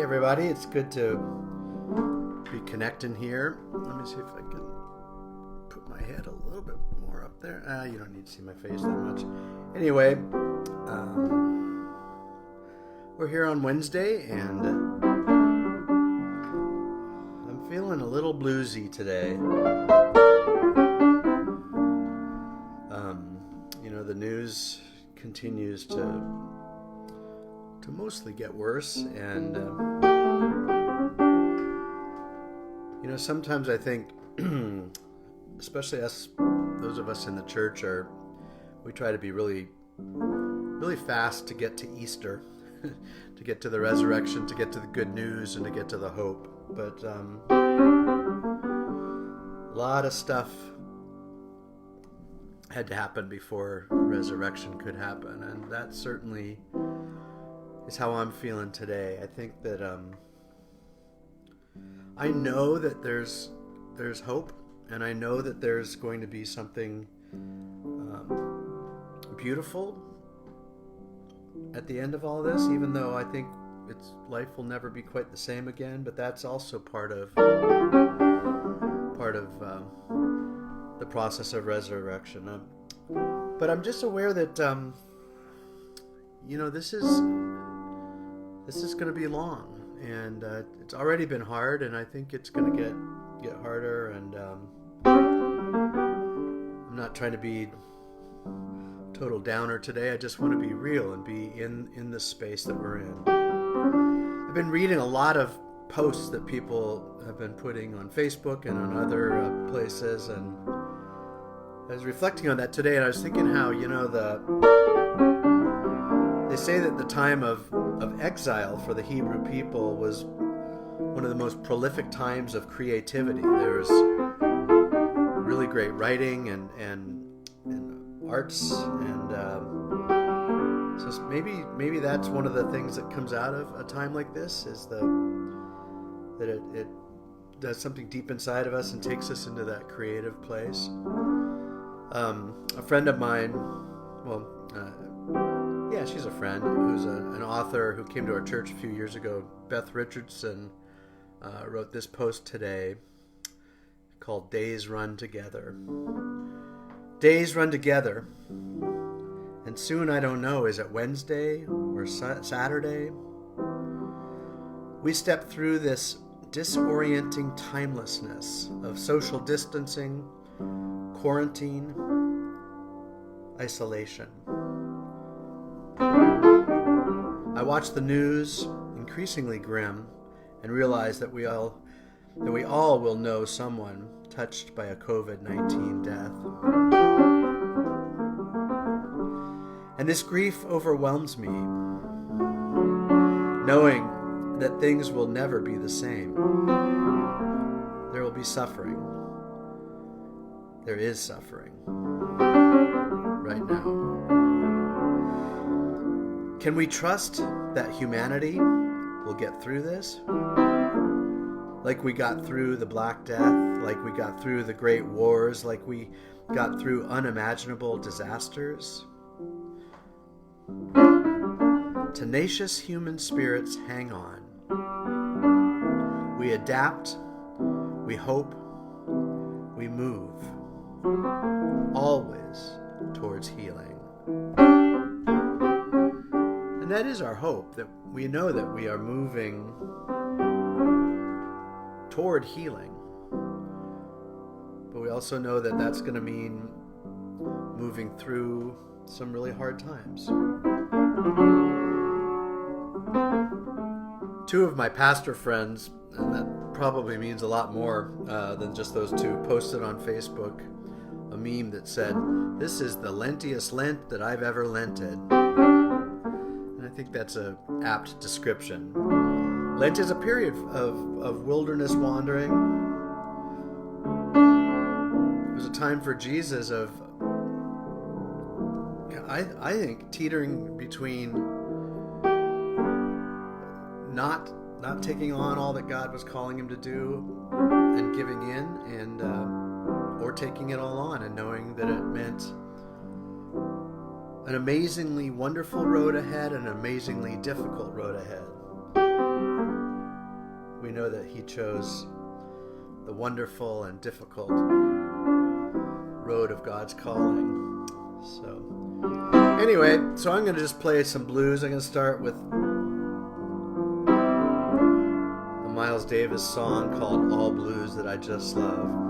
everybody, it's good to be connecting here. Let me see if I can put my head a little bit more up there. You don't need to see my face that much. Anyway, we're here on Wednesday, and I'm feeling a little bluesy today. The news continues to mostly get worse, and sometimes I think, especially those of us in the church, we try to be really fast to get to Easter, to get to the resurrection, to get to the good news, and to get to the hope. But a lot of stuff had to happen before resurrection could happen, and that certainly is how I'm feeling today. I think that I know that there's hope, and I know that there's going to be something beautiful at the end of all this, even though I think life will never be quite the same again. But that's also part of the process of resurrection. But I'm just aware that this is going to be long, and it's already been hard, and I think it's going to get harder. And I'm not trying to be total downer today. I just want to be real and be in the space that we're in. I've been reading a lot of posts that people have been putting on Facebook and on other places, and I was reflecting on that today, and I was thinking how, they say that the time of exile for the Hebrew people was one of the most prolific times of creativity. There's really great writing and arts, and so maybe that's one of the things that comes out of a time like this, is that it does something deep inside of us and takes us into that creative place. A friend of mine, she's a friend who's an author who came to our church a few years ago, Beth Richardson, wrote this post today called "Days Run Together." Days run together, and soon I don't know, is it Wednesday or Saturday? We step through this disorienting timelessness of social distancing, quarantine, isolation. I watch the news, increasingly grim, and realize that we all will know someone touched by a COVID-19 death. And this grief overwhelms me, knowing that things will never be the same. There will be suffering. There is suffering right now. Can we trust that humanity will get through this? Like we got through the Black Death, like we got through the Great Wars, like we got through unimaginable disasters? Tenacious human spirits hang on. We adapt, we hope, we move, always towards healing. And that is our hope, that we know that we are moving toward healing. But we also know that that's going to mean moving through some really hard times. Two of my pastor friends, and that probably means a lot more than just those two, posted on Facebook a meme that said, "This is the lentiest Lent that I've ever lented." And I think that's an apt description. Lent is a period of wilderness wandering. It was a time for Jesus of, I think, teetering between not taking on all that God was calling him to do and giving in, and or taking it all on and knowing that it meant an amazingly wonderful road ahead and an amazingly difficult road ahead. we know that he chose the wonderful and difficult road of God's calling. So anyway, so I'm going to just play some blues. I'm going to start with a Miles Davis song called All Blues That I Just Love.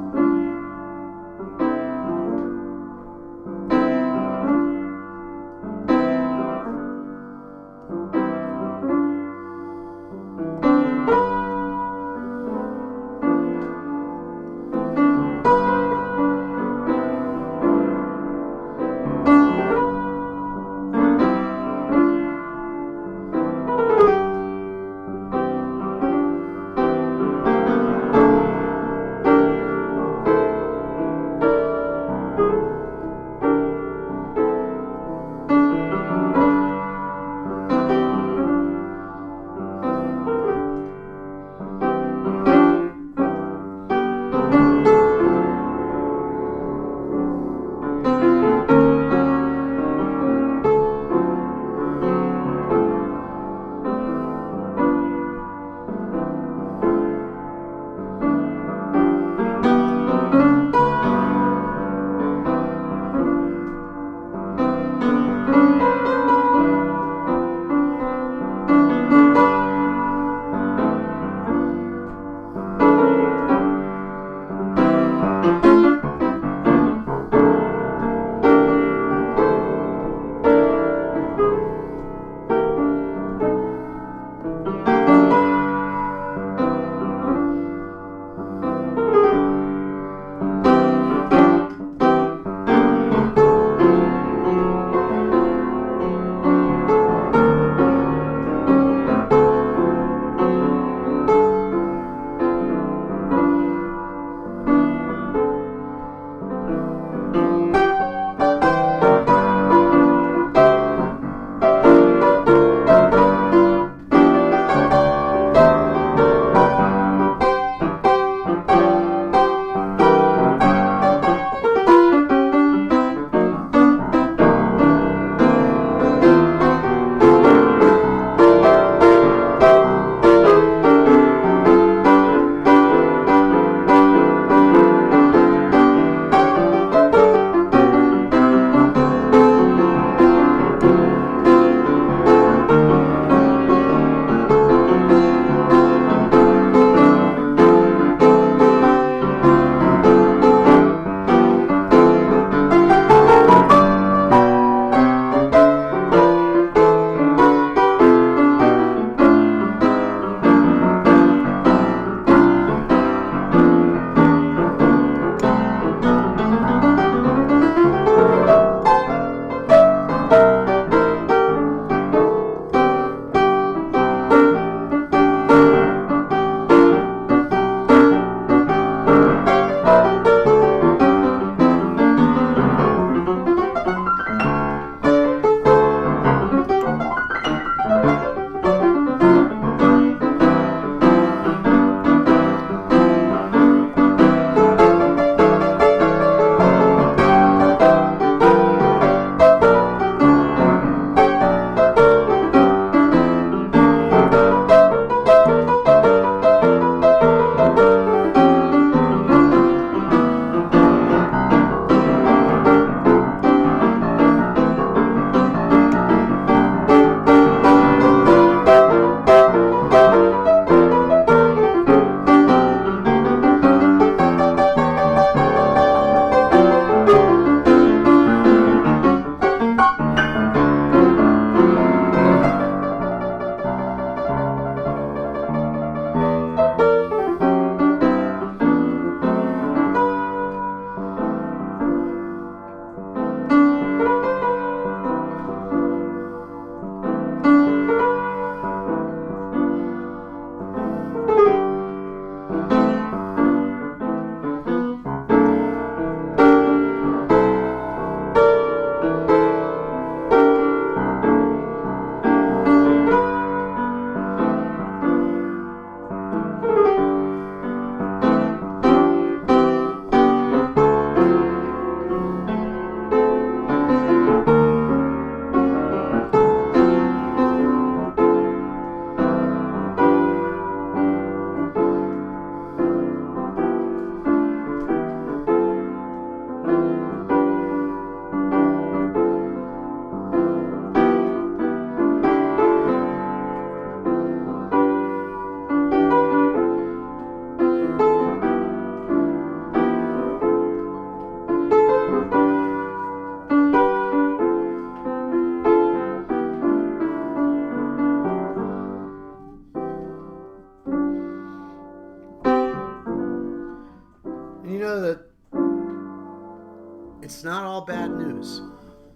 all bad news.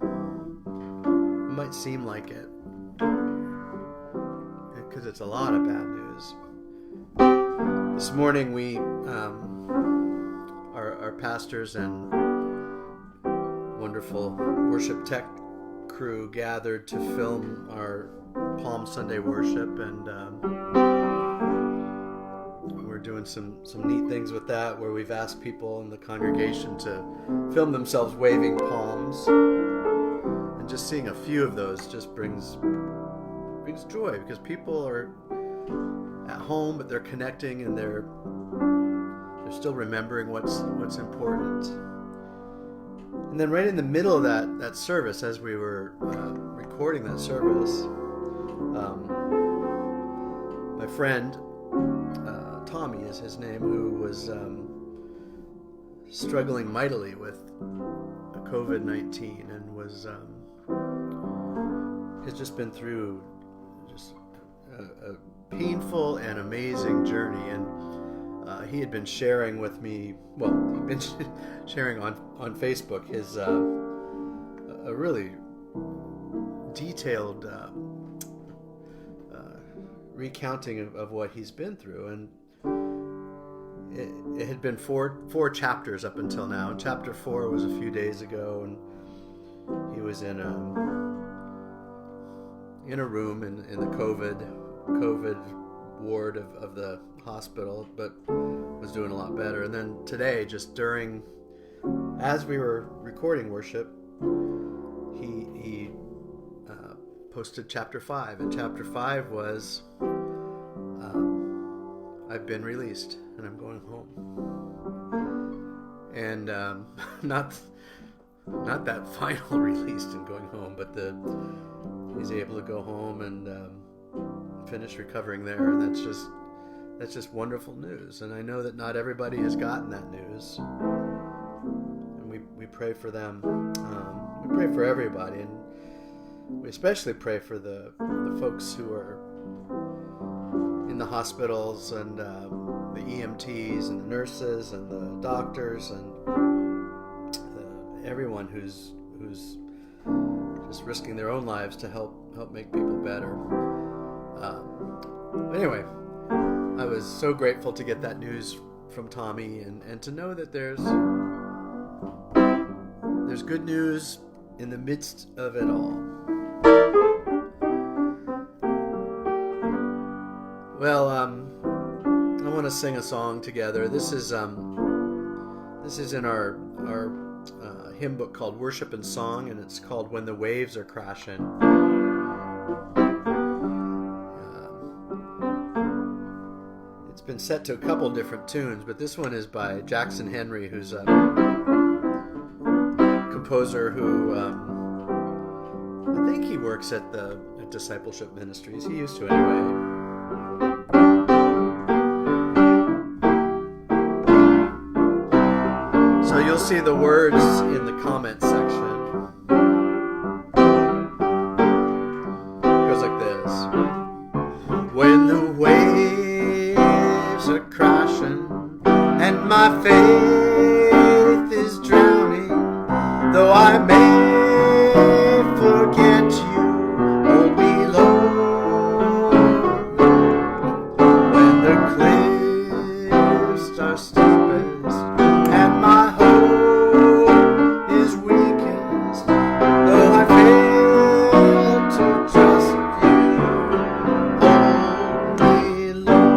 It might seem like it, because it's a lot of bad news. This morning we, our pastors and wonderful worship tech crew gathered to film our Palm Sunday worship, and we're doing some neat things with that, where we've asked people in the congregation to film themselves waving palms, and just seeing a few of those just brings joy, because people are at home, but they're connecting, and they're still remembering what's important. And then right in the middle of that service, as we were recording that service, my friend Tommy is his name, who was struggling mightily with COVID-19 and has just been through just a painful and amazing journey. And he had been sharing with me, he'd been sharing on Facebook his a really detailed recounting of what he's been through, and it had been four chapters up until now. And chapter 4 was a few days ago, and he was in a room in the COVID ward of the hospital, but was doing a lot better. And then today, just as we were recording worship, he posted chapter 5, and chapter 5 was I've been released and I'm going home. And not that final released and going home, but he's able to go home and finish recovering there, and that's just wonderful news. And I know that not everybody has gotten that news, and we pray for them. We pray for everybody, and we especially pray for the folks who are in the hospitals, and the EMTs and the nurses and the doctors and everyone who's just risking their own lives to help make people better. Anyway, I was so grateful to get that news from Tommy, and to know that there's good news in the midst of it all. Well, I want to sing a song together. This is in our hymn book called Worship and Song, and it's called When the Waves Are Crashing. It's been set to a couple different tunes, but this one is by Jackson Henry, who's a composer who I think he works at Discipleship Ministries. He used to anyway. So you'll see the words in the comment section. It goes like this. When the waves are crashing and my faith is drowning, though I may forget you all below, when the cliffs are steepest and my hope is weakest, though I fail to trust you, hold me low.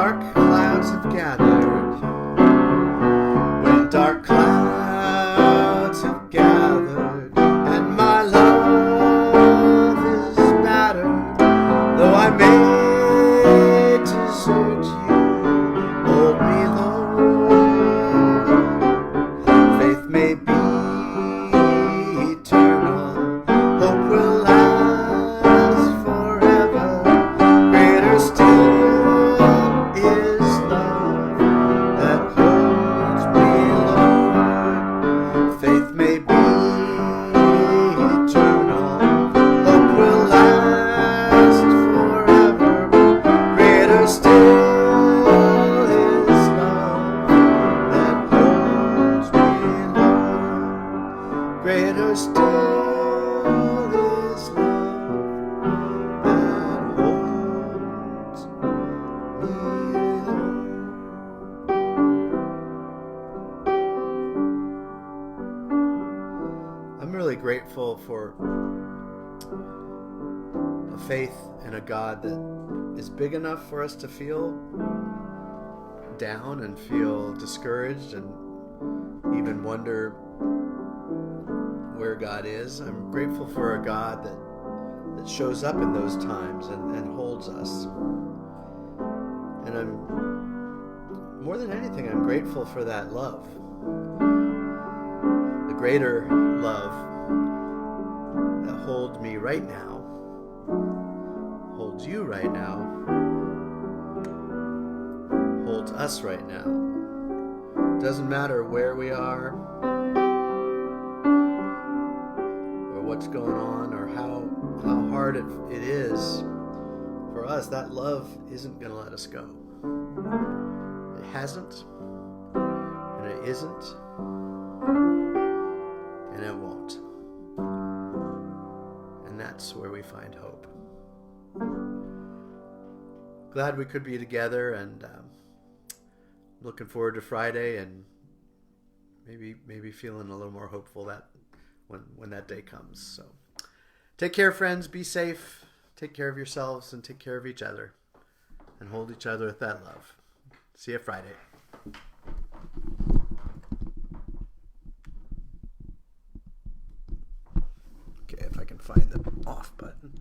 dark clouds have gathered, when dark clouds have gathered, and my love is battered, though I may desert you, hold me low. Faith may be eternal, hope will last forever. Greater still is love that holds me, Lord. Faith may be eternal, hope will last forever. Greater still is love that holds me, Lord. Greater still is love that holds me, Lord. I'm really grateful for a faith in a God that is big enough for us to feel down and feel discouraged and even wonder where God is. I'm grateful for a God that shows up in those times and holds us. And I'm, more than anything, I'm grateful for that love. The greater love that holds me right now, holds you right now, holds us right now. Doesn't matter where we are, or what's going on, or how hard it is for us. That love isn't going to let us go. It hasn't, and it isn't, and it won't. And that's where we find hope. Glad we could be together, and looking forward to Friday, and maybe feeling a little more hopeful that when that day comes. So take care, friends. Be safe. Take care of yourselves and take care of each other, and hold each other with that love. See you Friday. Okay, if I can find the off button.